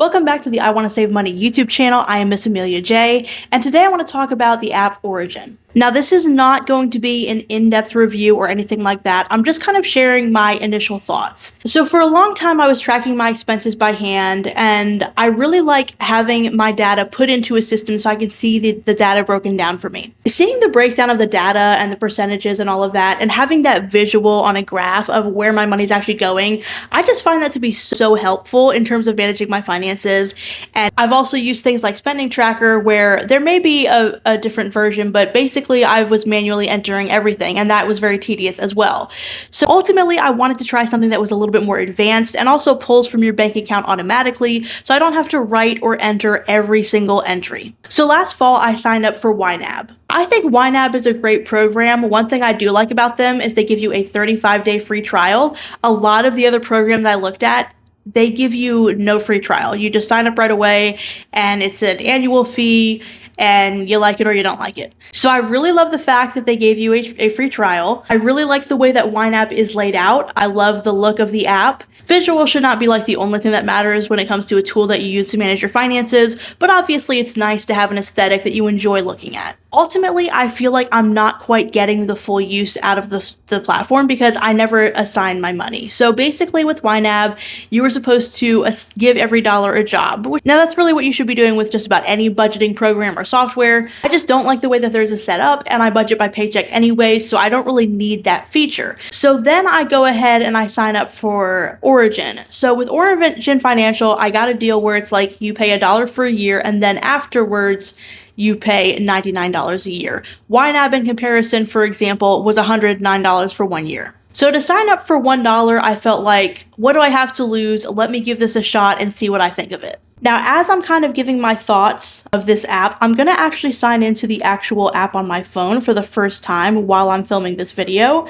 Welcome back to the I Want to Save Money YouTube channel. I am Miss Amelia J, and today I want to talk about the app Origin. Now, this is not going to be an in-depth review or anything like that. I'm just kind of sharing my initial thoughts. So for a long time, I was tracking my expenses by hand, and I really like having my data put into a system so I can see the data broken down for me. Seeing the breakdown of the data and the percentages and all of that, and having that visual on a graph of where my money's actually going, I just find that to be so helpful in terms of managing my finances. And I've also used things like Spending Tracker, where there may be a different version, but basically I was manually entering everything, and that was very tedious as well. So ultimately, I wanted to try something that was a little bit more advanced and also pulls from your bank account automatically, so I don't have to write or enter every single entry. So last fall, I signed up for YNAB. I think YNAB is a great program. One thing I do like about them is they give you a 35-day free trial. A lot of the other programs I looked at, they give you no free trial. You just sign up right away, and it's an annual fee, and you like it or you don't like it. So I really love the fact that they gave you a free trial. I really like the way that YNAB is laid out. I love the look of the app. Visual should not be like the only thing that matters when it comes to a tool that you use to manage your finances, but obviously it's nice to have an aesthetic that you enjoy looking at. Ultimately, I feel like I'm not quite getting the full use out of the platform because I never assign my money. So basically with YNAB, you were supposed to give every dollar a job. Now that's really what you should be doing with just about any budgeting program or software. I just don't like the way that there's a setup, and I budget by paycheck anyway, so I don't really need that feature. So then I go ahead and I sign up for Origin. So with Origin Financial, I got a deal where it's like you pay $1 for a year, and then afterwards you pay $99 a year. YNAB in comparison, for example, was $109 for 1 year. So to sign up for $1, I felt like, what do I have to lose? Let me give this a shot and see what I think of it. Now, as I'm kind of giving my thoughts of this app, I'm going to actually sign into the actual app on my phone for the first time while I'm filming this video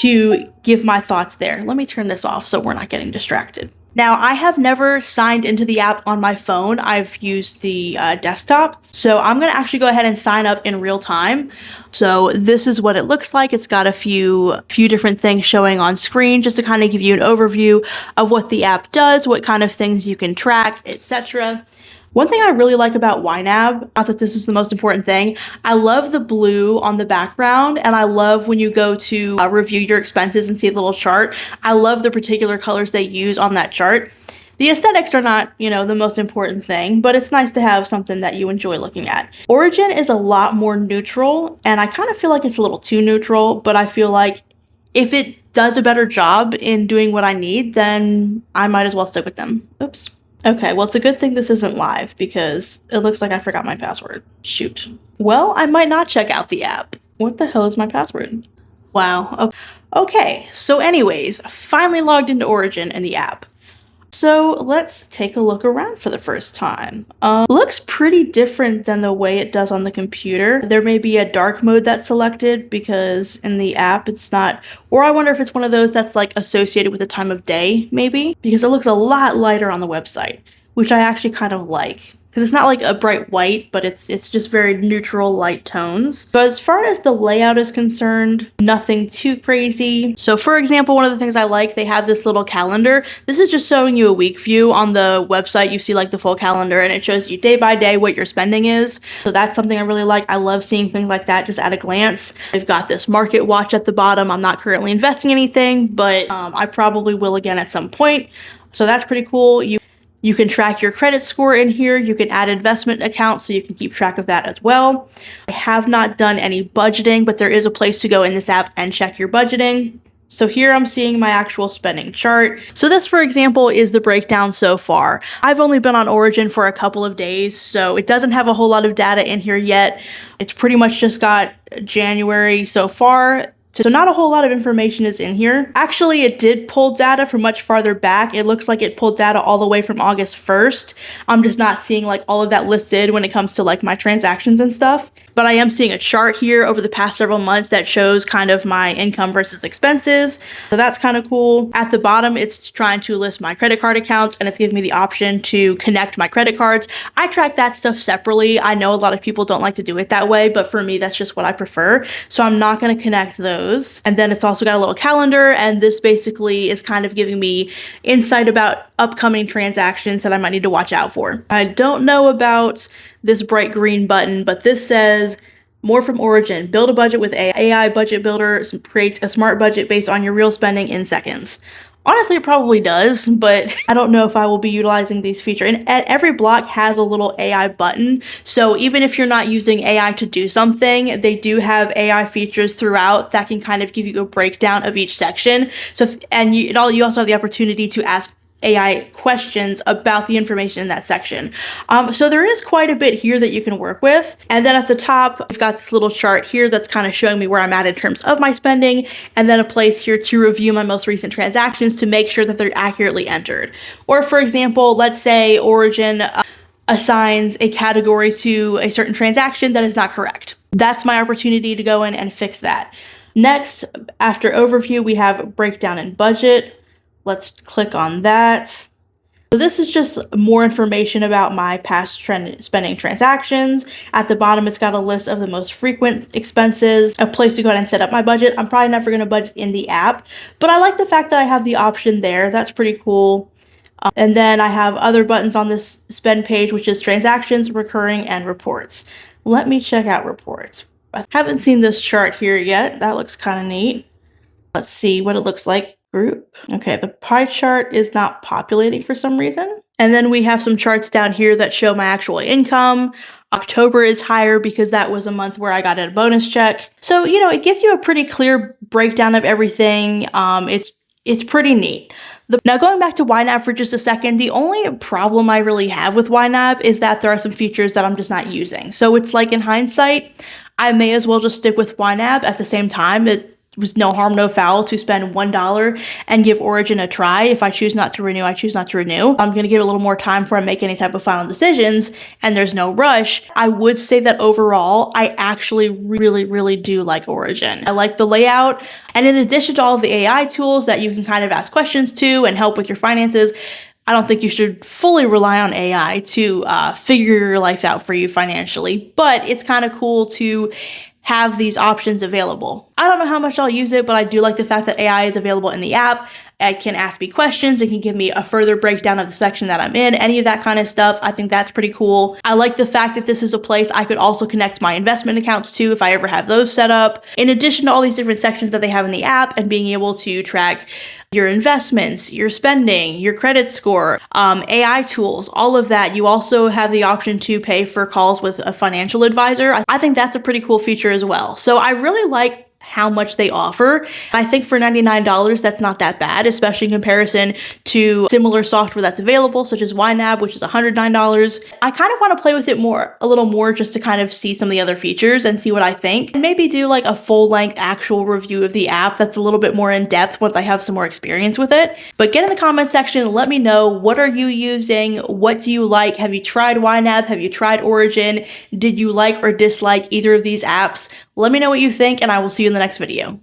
to give my thoughts there. Let me turn this off so we're not getting distracted. Now, I have never signed into the app on my phone. I've used the desktop. So I'm going to actually go ahead and sign up in real time. So this is what it looks like. It's got a few different things showing on screen just to kind of give you an overview of what the app does, what kind of things you can track, etc. One thing I really like about YNAB, not that this is the most important thing, I love the blue on the background, and I love when you go to review your expenses and see the little chart. I love the particular colors they use on that chart. The aesthetics are not, the most important thing, but it's nice to have something that you enjoy looking at. Origin is a lot more neutral, and I kind of feel like it's a little too neutral, but I feel like if it does a better job in doing what I need, then I might as well stick with them. Oops. Okay, well, it's a good thing this isn't live because it looks like I forgot my password. Shoot. Well, I might not check out the app. What the hell is my password? Wow. Okay, so anyways, finally logged into Origin in the app. So let's take a look around for the first time. Looks pretty different than the way it does on the computer. There may be a dark mode that's selected because in the app it's not, or I wonder if it's one of those that's like associated with the time of day, maybe, because it looks a lot lighter on the website, which I actually kind of like. Because it's not like a bright white, but it's just very neutral light tones. But as far as the layout is concerned, nothing too crazy. So for example, one of the things I like, they have this little calendar. This is just showing you a week view. On the website, you see like the full calendar, and it shows you day by day what your spending is. So that's something I really like. I love seeing things like that just at a glance. They've got this market watch at the bottom. I'm not currently investing anything, but I probably will again at some point. So that's pretty cool. You can track your credit score in here. You can add investment accounts so you can keep track of that as well. I have not done any budgeting, but there is a place to go in this app and check your budgeting. So here I'm seeing my actual spending chart. So this, for example, is the breakdown so far. I've only been on Origin for a couple of days, so it doesn't have a whole lot of data in here yet. It's pretty much just got January so far. So not a whole lot of information is in here. Actually, it did pull data from much farther back. It looks like it pulled data all the way from August 1st. I'm just not seeing like all of that listed when it comes to like my transactions and stuff. but I am seeing a chart here over the past several months that shows kind of my income versus expenses. So that's kind of cool. At the bottom, it's trying to list my credit card accounts, and it's giving me the option to connect my credit cards. I track that stuff separately. I know a lot of people don't like to do it that way, but for me, that's just what I prefer. So I'm not going to connect those. And then it's also got a little calendar, and this basically is kind of giving me insight about upcoming transactions that I might need to watch out for. I don't know about this bright green button, but this says more from Origin. Build a budget with AI budget builder creates a smart budget based on your real spending in seconds. Honestly, it probably does, but I don't know if I will be utilizing these features. And every block has a little AI button. So even if you're not using AI to do something, they do have AI features throughout that can kind of give you a breakdown of each section. So, you also have the opportunity to ask AI questions about the information in that section. So there is quite a bit here that you can work with. And then at the top, we've got this little chart here that's kind of showing me where I'm at in terms of my spending, and then a place here to review my most recent transactions to make sure that they're accurately entered. Or for example, let's say Origin assigns a category to a certain transaction that is not correct. That's my opportunity to go in and fix that. Next, after overview, we have breakdown and budget. Let's click on that. So this is just more information about my past spending transactions. At the bottom, it's got a list of the most frequent expenses, a place to go ahead and set up my budget. I'm probably never going to budget in the app, but I like the fact that I have the option there. That's pretty cool. And then I have other buttons on this spend page, which is transactions, recurring, and reports. Let me check out reports. I haven't seen this chart here yet. That looks kind of neat. Let's see what it looks like. Group. Okay, the pie chart is not populating for some reason. And then we have some charts down here that show my actual income. October is higher because that was a month where I got a bonus check. So, it gives you a pretty clear breakdown of everything. It's pretty neat. Now going back to YNAB for just a second, the only problem I really have with YNAB is that there are some features that I'm just not using. So it's like in hindsight, I may as well just stick with YNAB. At the same time, it was no harm, no foul to spend $1 and give Origin a try. If I choose not to renew, I choose not to renew. I'm going to give it a little more time before I make any type of final decisions, and there's no rush. I would say that overall, I actually really, really do like Origin. I like the layout, and in addition to all of the AI tools that you can kind of ask questions to and help with your finances, I don't think you should fully rely on AI to figure your life out for you financially, but it's kind of cool to have these options available. I don't know how much I'll use it, but I do like the fact that AI is available in the app. It can ask me questions. It can give me a further breakdown of the section that I'm in, any of that kind of stuff. I think that's pretty cool. I like the fact that this is a place I could also connect my investment accounts to if I ever have those set up. In addition to all these different sections that they have in the app and being able to track your investments, your spending, your credit score, AI tools, all of that. You also have the option to pay for calls with a financial advisor. I think that's a pretty cool feature as well. So I really like how much they offer. I think for $99, that's not that bad, especially in comparison to similar software that's available, such as YNAB, which is $109. I kind of want to play with it a little more just to kind of see some of the other features and see what I think. And maybe do like a full-length actual review of the app that's a little bit more in-depth once I have some more experience with it. But get in the comment section, let me know, what are you using? What do you like? Have you tried YNAB? Have you tried Origin? Did you like or dislike either of these apps? Let me know what you think, and I will see you in the next video.